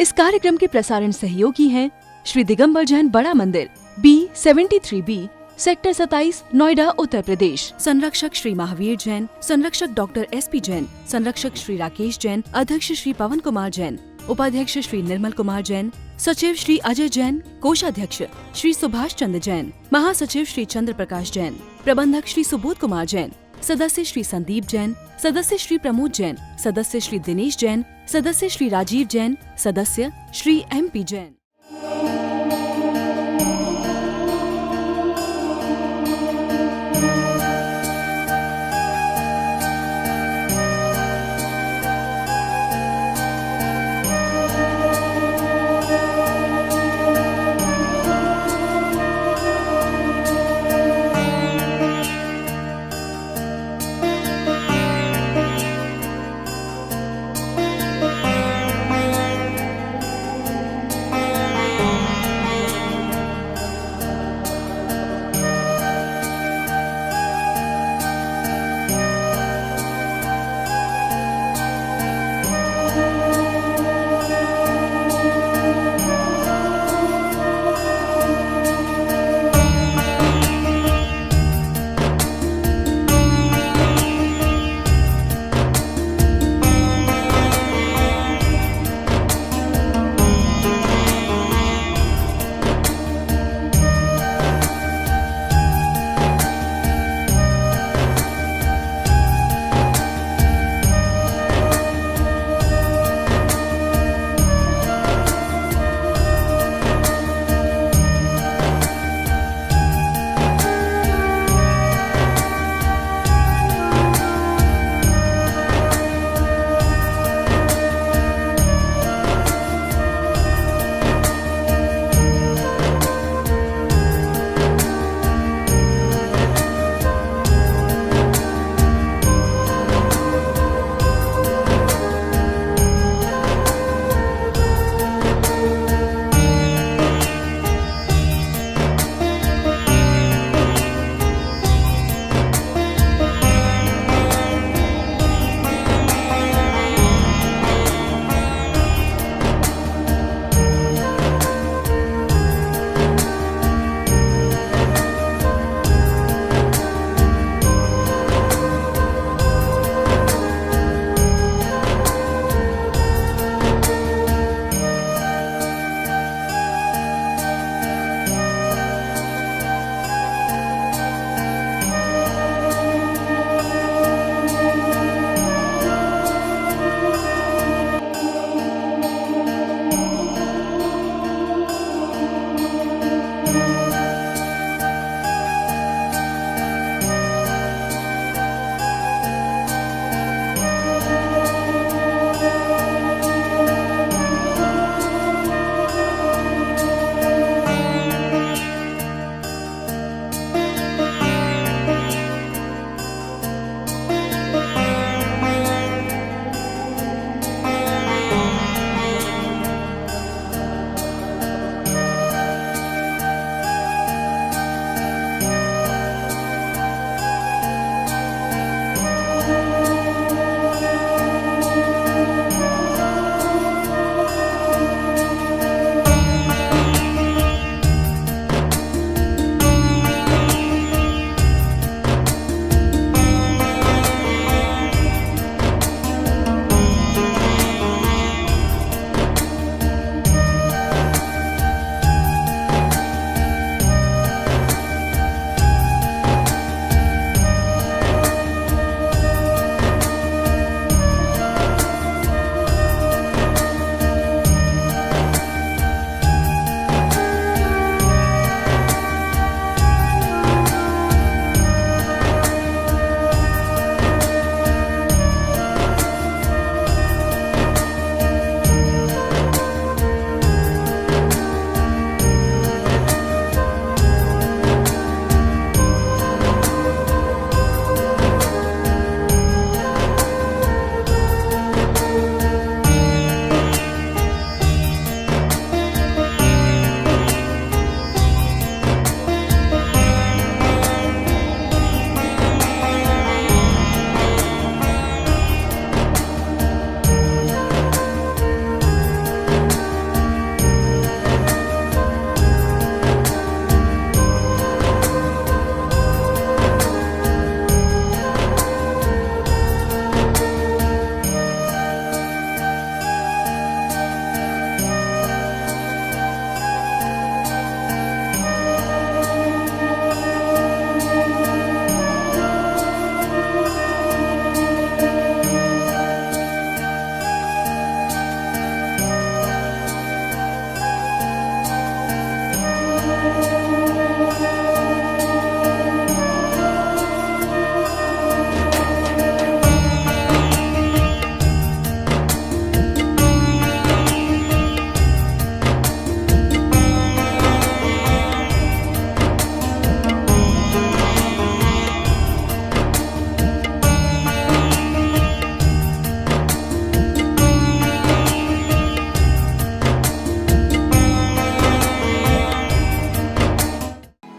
इस कार्यक्रम के प्रसारण सहयोगी हैं श्री दिगंबर जैन बड़ा मंदिर, B73B, सेक्टर 27, नोएडा, उत्तर प्रदेश। संरक्षक श्री महावीर जैन, संरक्षक डॉक्टर SP जैन, संरक्षक श्री राकेश जैन, अध्यक्ष श्री पवन कुमार जैन, उपाध्यक्ष श्री निर्मल कुमार जैन, सचिव श्री अजय जैन, कोषाध्यक्ष श्री सुभाष चंद्र जैन, महासचिव श्री चंद्र प्रकाश जैन, प्रबंधक श्री सुबोध कुमार जैन, सदस्य श्री संदीप जैन, सदस्य श्री प्रमोद जैन, सदस्य श्री दिनेश जैन, सदस्य श्री राजीव जैन, सदस्य श्री MP जैन।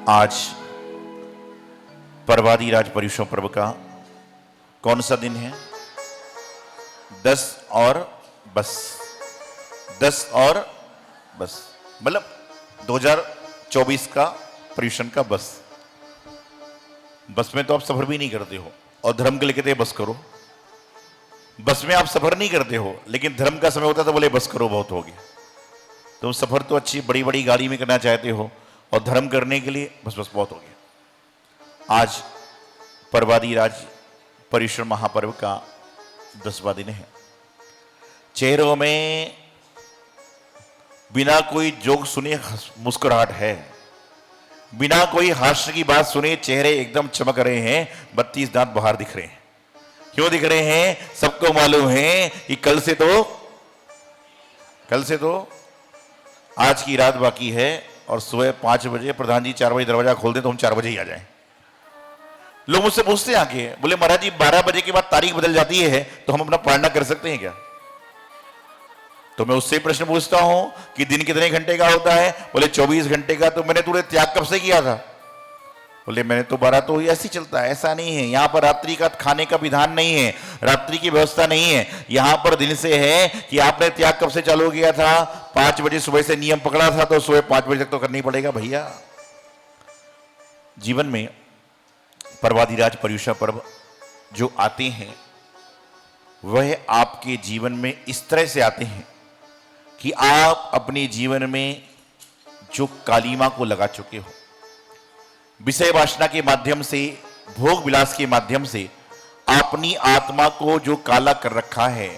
आज पर्वादिराज पर्युषण पर्व का कौन सा दिन है? 10 और बस, 10 और बस, मतलब 2024 का पर्युषण का बस। बस में तो आप सफर भी नहीं करते हो और धर्म के लिए कहते हैं बस करो। बस में आप सफर नहीं करते हो, लेकिन धर्म का समय होता है तो बोले बस करो, बहुत हो गया। तुम सफर तो अच्छी बड़ी बड़ी गाड़ी में करना चाहते हो और धर्म करने के लिए बस बस बहुत हो गया। आज पर्वादिराज पर्युषण महापर्व का 10वां दिन है। चेहरों में बिना कोई जोक सुने मुस्कुराहट है, बिना कोई हास्य की बात सुने चेहरे एकदम चमक रहे हैं, 32 दांत बाहर दिख रहे हैं। क्यों दिख रहे हैं? सबको मालूम है कि कल से तो आज की रात बाकी है और सुबह 5 बजे प्रधान जी 4 बजे दरवाजा खोल दें तो हम 4 बजे ही आ जाएं। लोग मुझसे पूछते हैं आके, बोले महाराज जी 12 बजे के बाद तारीख बदल जाती है तो हम अपना पालना कर सकते हैं क्या? तो मैं उससे प्रश्न पूछता हूं कि दिन कितने घंटे का होता है? बोले 24 घंटे का। तो मैंने तुझे त्याग कब से किया था? बोले मैंने तो 12 तो ऐसे चलता है। ऐसा नहीं है, यहां पर रात्रि का खाने का विधान नहीं है, रात्रि की व्यवस्था नहीं है। यहां पर दिन से है कि आपने त्याग कब से चालू किया था? 5 बजे सुबह से नियम पकड़ा था तो सुबह 5 बजे तक तो करना ही पड़ेगा भैया। जीवन में पर्वादिराज पर्युषण पर्व जो आते हैं वह आपके जीवन में इस तरह से आते हैं कि आप अपने जीवन में जो कालीमा को लगा चुके हो, विषय वासना के माध्यम से, भोग विलास के माध्यम से अपनी आत्मा को जो काला कर रखा है,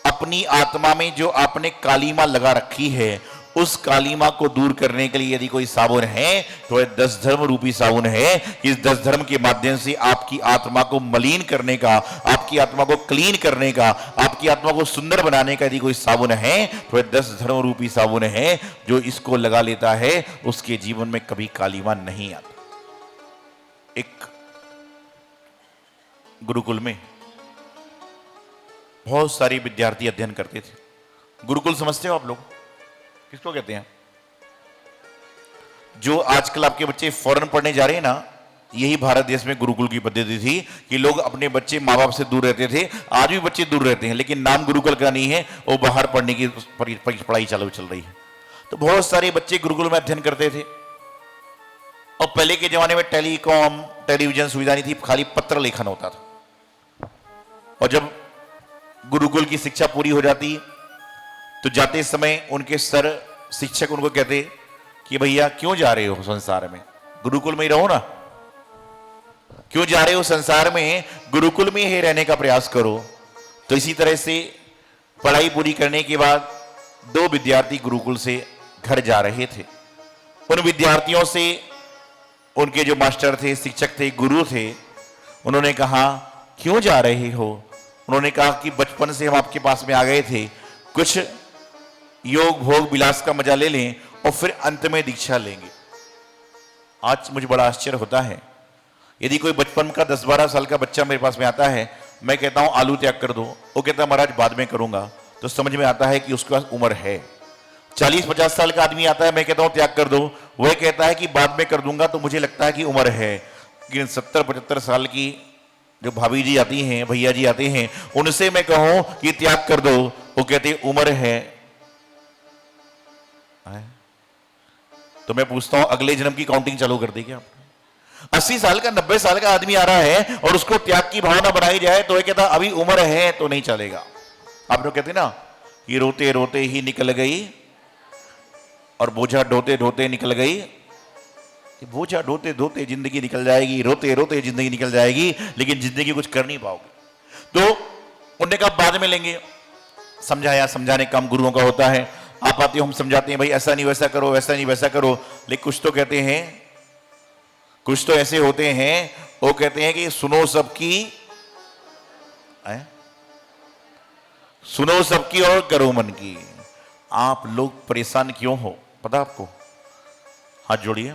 अपनी आत्मा में जो आपने कालीमा लगा रखी है, उस कालीमा को दूर करने के लिए यदि कोई साबुन है तो यह 10 धर्म रूपी साबुन है। इस 10 धर्म के माध्यम से आपकी आत्मा को मलिन करने का, आपकी आत्मा को क्लीन करने का, आपकी आत्मा को सुंदर बनाने का यदि कोई साबुन है तो यह 10 धर्म रूपी साबुन है। जो इसको लगा लेता है उसके जीवन में कभी कालीमा नहीं आता। एक गुरुकुल में बहुत सारे विद्यार्थी अध्ययन करते थे। गुरुकुल समझते हो आप लोग? किसको कहते हैं? जो आजकल आपके बच्चे फॉरेन पढ़ने जा रहे हैं ना, यही भारत देश में गुरुकुल की पद्धति थी कि लोग अपने बच्चे माँ बाप से दूर रहते थे। आज भी बच्चे दूर रहते हैं, लेकिन नाम गुरुकुल का नहीं है, वो बाहर पढ़ने की पढ़ाई चालू चल रही है। तो बहुत सारे बच्चे गुरुकुल में अध्ययन करते थे। और पहले के जमाने में टेलीकॉम, टेलीविजन सुविधा नहीं थी, खाली पत्र लेखन होता था। और जब गुरुकुल की शिक्षा पूरी हो जाती तो जाते समय उनके सर शिक्षक उनको कहते कि भैया क्यों जा रहे हो संसार में, गुरुकुल में ही रहो ना। क्यों जा रहे हो संसार में, गुरुकुल में ही रहने का प्रयास करो। तो इसी तरह से पढ़ाई पूरी करने के बाद 2 विद्यार्थी गुरुकुल से घर जा रहे थे। उन विद्यार्थियों से उनके जो मास्टर थे, शिक्षक थे, गुरु थे, उन्होंने कहा क्यों जा रहे हो? उन्होंने कहा कि बचपन से हम आपके पास में आ गए थे, कुछ योग भोग विलास का मजा ले लें और फिर अंत में दीक्षा लेंगे। आज मुझे बड़ा आश्चर्य होता है, यदि कोई बचपन का 10-12 साल का बच्चा मेरे पास में आता है, मैं कहता हूं आलू त्याग कर दो, वो कहता है महाराज बाद में करूंगा। तो समझ में आता है कि उसके पास उम्र है। 40-50 साल का आदमी आता है, मैं कहता हूं त्याग कर दो, वह कहता है कि बाद में कर दूंगा, तो मुझे लगता है कि उम्र है। लेकिन 70-75 साल की जो भाभी जी आती हैं, भैया जी आते हैं, उनसे मैं कहूं कि त्याग कर दो, वो कहते उम्र है। तो मैं पूछता हूं अगले जन्म की काउंटिंग चालू कर देगी आप? 80 साल का, 90 साल का आदमी आ रहा है और उसको त्याग की भावना बनाई जाए तो ये कहता अभी उम्र है तो नहीं चलेगा। आप लोग कहते ना कि रोते रोते ही निकल गई और बोझा ढोते ढोते निकल गई। बोझा ढोते ढोते जिंदगी निकल जाएगी, रोते रोते जिंदगी निकल जाएगी, लेकिन जिंदगी कुछ कर नहीं पाओगे। तो उन्होंने कहा बाद में लेंगे। समझाया, समझाने काम गुरुओं का होता है। आप आते हो, हम समझाते हैं भाई ऐसा नहीं वैसा करो, वैसा नहीं वैसा करो। लेकिन कुछ तो कहते हैं, कुछ तो ऐसे होते हैं वो कहते हैं कि सुनो सबकी, सुनो सबकी और करो मन की। आप लोग परेशान क्यों हो पता आपको? हाथ जोड़िए,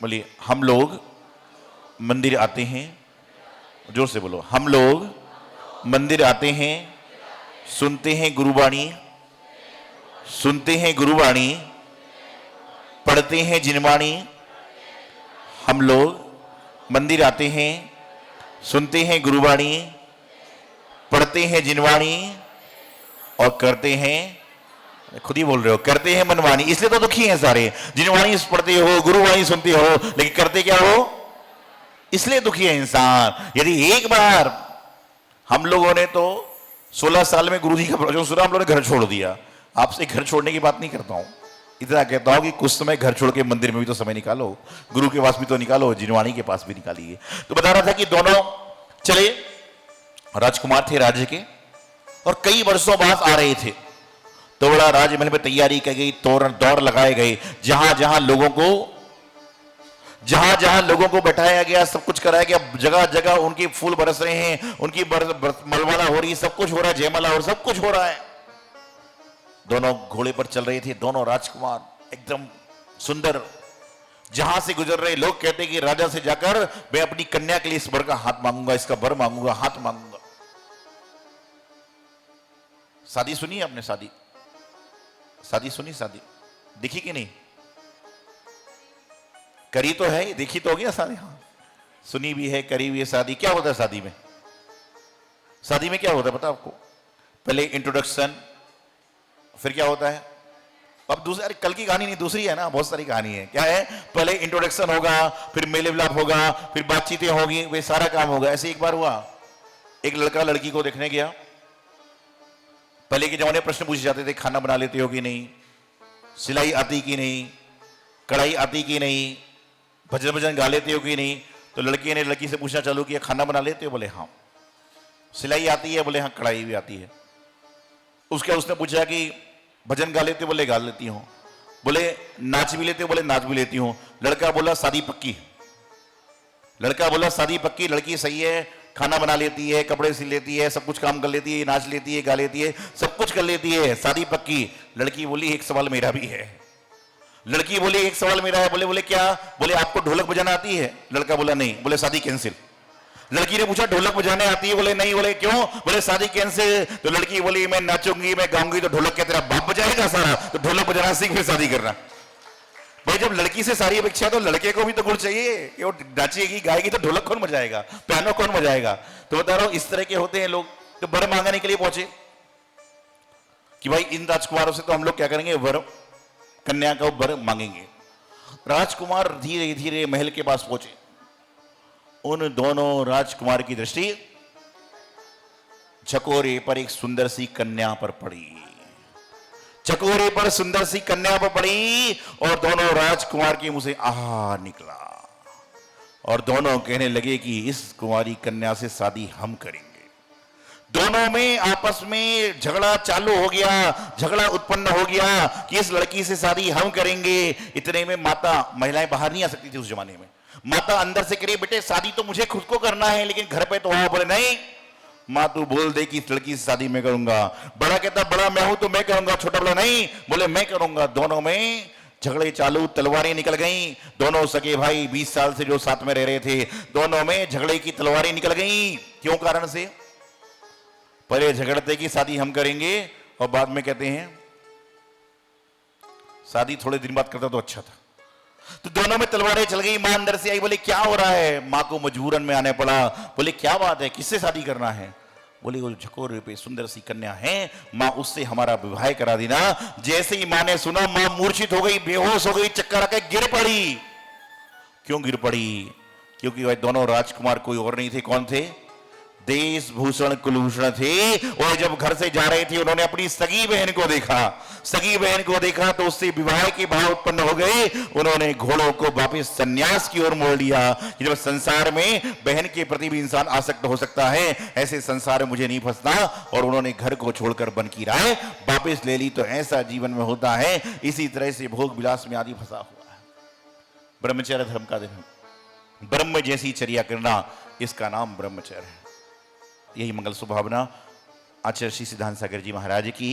बोलिए हम लोग मंदिर आते हैं। जोर से बोलो, हम लोग मंदिर आते हैं, सुनते हैं गुरुवाणी, सुनते हैं गुरुवाणी, पढ़ते हैं जिनवाणी, हम लोग मंदिर आते हैं, सुनते हैं गुरुवाणी, पढ़ते हैं जिनवाणी और करते हैं, खुद ही बोल रहे हो, करते हैं मनवाणी। इसलिए तो दुखी हैं सारे। जिनवाणी पढ़ते हो, गुरुवाणी सुनते हो, लेकिन करते क्या हो, इसलिए दुखी है इंसान। यदि एक बार हम लोगों ने तो 16 साल में गुरु जी का प्रवचन सुना, हम लोगों ने घर छोड़ दिया। आपसे घर छोड़ने की बात नहीं करता हूं, इतना कहता हूं कि कुछ समय घर छोड़ के मंदिर में भी तो समय निकालो, गुरु के पास भी तो निकालो, जिनवाणी के पास भी निकालिए। तो बता रहा था कि दोनों चले, राजकुमार थे राज्य के और कई वर्षों बाद आ रहे थे। तो बड़ा राजमहल में तैयारी की गई, तोरण दौड़ लगाए गए, जहां जहां लोगों को बैठाया गया, सब कुछ कराया गया, जगह जगह उनके फूल बरस रहे हैं, उनकी मलमाला हो रही है, सब कुछ हो रहा है, जयमाला और सब कुछ हो रहा है। दोनों घोड़े पर चल रहे थे, दोनों राजकुमार एकदम सुंदर। जहां से गुजर रहे लोग कहते कि राजा से जाकर मैं अपनी कन्या के लिए इस वर का हाथ मांगूंगा, इसका वर मांगूंगा, हाथ मांगूंगा। शादी सुनी है आपने? शादी सुनी? शादी देखी कि नहीं? करी तो है, देखी तो होगी ना शादी? हाँ, सुनी भी है, करी भी है शादी। क्या होता है शादी में? शादी में क्या होता है पता आपको? पहले इंट्रोडक्शन, फिर क्या होता है? अब दूसरी, अरे कल की कहानी नहीं, दूसरी है ना, बहुत सारी कहानी है। क्या है? पहले इंट्रोडक्शन होगा, फिर मेले मिलाप होगा, फिर बातचीतें होगी, वे सारा काम होगा। ऐसे एक बार हुआ, एक लड़का लड़की को देखने गया। पहले के जमाने में प्रश्न पूछे जाते थे, खाना बना लेते हो कि नहीं, सिलाई आती कि नहीं, कढ़ाई आती कि नहीं, भजन भजन गा लेते हो कि नहीं। तो लड़की ने लड़की से पूछना चालू किया, खाना बना लेते हो? बोले हाँ। सिलाई आती है? बोले हाँ। कढ़ाई भी आती है। उसने पूछा कि भजन गा लेते हो? बोले गा लेती हूं। बोले नाच भी लेते हो? बोले नाच भी लेती हूं। लड़का बोला शादी पक्की। लड़की सही है, खाना बना लेती है, कपड़े सिल लेती है, सब कुछ काम कर लेती है, नाच लेती है, गा लेती है, सब कुछ कर लेती है, शादी पक्की। लड़की बोली एक सवाल मेरा भी है। बोले क्या? बोले आपको ढोलक बजाना आती है? लड़का बोला नहीं। बोले शादी कैंसिल। लड़की ने पूछा ढोलक बजाने आती है? बोले नहीं। बोले क्यों? बोले शादी कैंसिल। तो लड़की बोली मैं नाचूंगी, मैं गाऊंगी तो ढोलक क्या तेरा बाप बजाएगा सारा? तो ढोलक बजाना सीख, फिर शादी करना। भाई जब लड़की से सारी अपेक्षा, तो लड़के को भी तो गुण चाहिए कि वो नाचेगी गाएगी, तो ढोलक कौन बजाएगा, पियानो कौन बजाएगा? तो बता रहा हूं इस तरह के होते हैं लोग। तो वर मांगने के लिए पहुंचे कि भाई इन राजकुमारों से तो हम लोग क्या करेंगे, वर, कन्या का वर मांगेंगे। राजकुमार धीरे धीरे महल के पास पहुंचे। उन दोनों राजकुमार की दृष्टि चकोरे पर एक सुंदर सी कन्या पर पड़ी। और दोनों राजकुमार के मुंह से आहा निकला और दोनों कहने लगे कि इस कुमारी कन्या से शादी हम करेंगे। दोनों में आपस में झगड़ा चालू हो गया, झगड़ा उत्पन्न हो गया कि इस लड़की से शादी हम करेंगे। इतने में माता, महिलाएं बाहर नहीं आ सकती थी उस जमाने में, माता अंदर से कह बेटे शादी तो मुझे खुद को करना है, लेकिन घर पे तो आओ। बोले नहीं माँ, तू बोल दे कि इस लड़की से शादी मैं करूंगा। बड़ा कहता बड़ा मैं हूं तो मैं करूंगा, छोटा बोला नहीं, बोले मैं करूंगा। दोनों में झगड़े चालू, तलवारें निकल गईं। दोनों सगे भाई 20 साल से जो साथ में रह रहे थे, दोनों में झगड़े की तलवारें निकल गईं। क्यों कारण से? पहले झगड़ते कि शादी हम करेंगे और बाद में कहते हैं शादी थोड़े दिन बाद करता तो अच्छा था। तो दोनों में तलवारें चल गई। मां अंदर से आई, बोले क्या हो रहा है? मां को मजबूरन में आने पड़ा। बोले क्या बात है, किससे शादी करना है? बोले वो झकोरे पे सुंदर सी कन्या है, मां उससे हमारा विवाह करा देना। जैसे ही मां ने सुना, मां मूर्छित हो गई, बेहोश हो गई, चक्कर आकर गिर पड़ी। क्यों गिर पड़ी? क्योंकि वह दोनों राजकुमार कोई और नहीं थे। कौन थे? देश भूषण कुलभूषण थे। और जब घर से जा रहे थे, उन्होंने अपनी सगी बहन को देखा तो उससे विवाह के भाव उत्पन्न हो गए। उन्होंने घोड़ों को वापस सन्यास की ओर मोड़ लिया। जब संसार में बहन के प्रति भी इंसान आसक्त हो सकता है, ऐसे संसार में मुझे नहीं फंसना। और उन्होंने घर को छोड़कर वन की राह वापस ले ली। तो ऐसा जीवन में होता है। इसी तरह से भोग विलास में आदि फंसा हुआ है। ब्रह्मचर्य धर्म का दिन, ब्रह्म जैसी चर्या करना, इसका नाम ब्रह्मचर्य है। यही मंगल सुभावना आचार्य श्री सिद्धांत सागर जी महाराज की।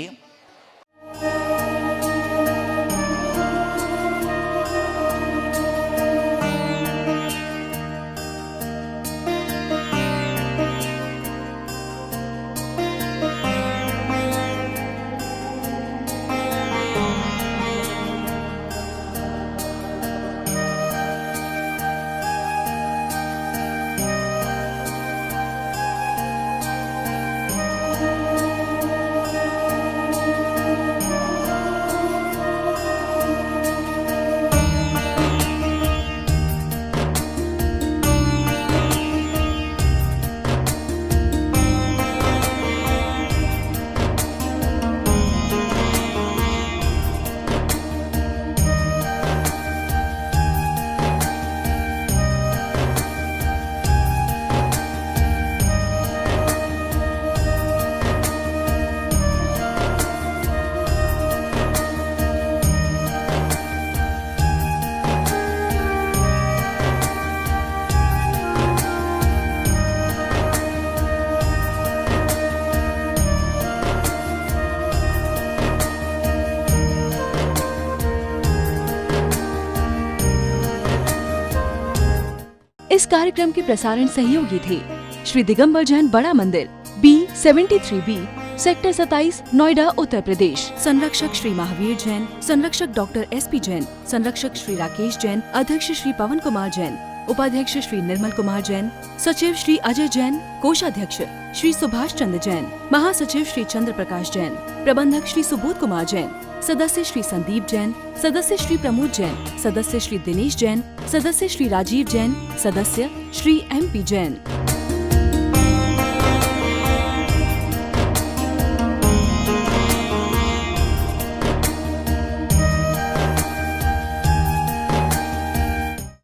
इस कार्यक्रम के प्रसारण सहयोगी थे श्री दिगंबर जैन बड़ा मंदिर, B73B, सेक्टर 27, नोएडा, उत्तर प्रदेश। संरक्षक श्री महावीर जैन, संरक्षक डॉक्टर SP जैन, संरक्षक श्री राकेश जैन, अध्यक्ष श्री पवन कुमार जैन, उपाध्यक्ष श्री निर्मल कुमार जैन, सचिव श्री अजय जैन, कोषाध्यक्ष श्री सुभाष चंद्र जैन, महासचिव श्री चंद्र प्रकाश जैन, प्रबंधक श्री सुबोध कुमार जैन, सदस्य श्री संदीप जैन, सदस्य श्री प्रमोद जैन, सदस्य श्री दिनेश जैन, सदस्य श्री राजीव जैन, सदस्य श्री MP जैन।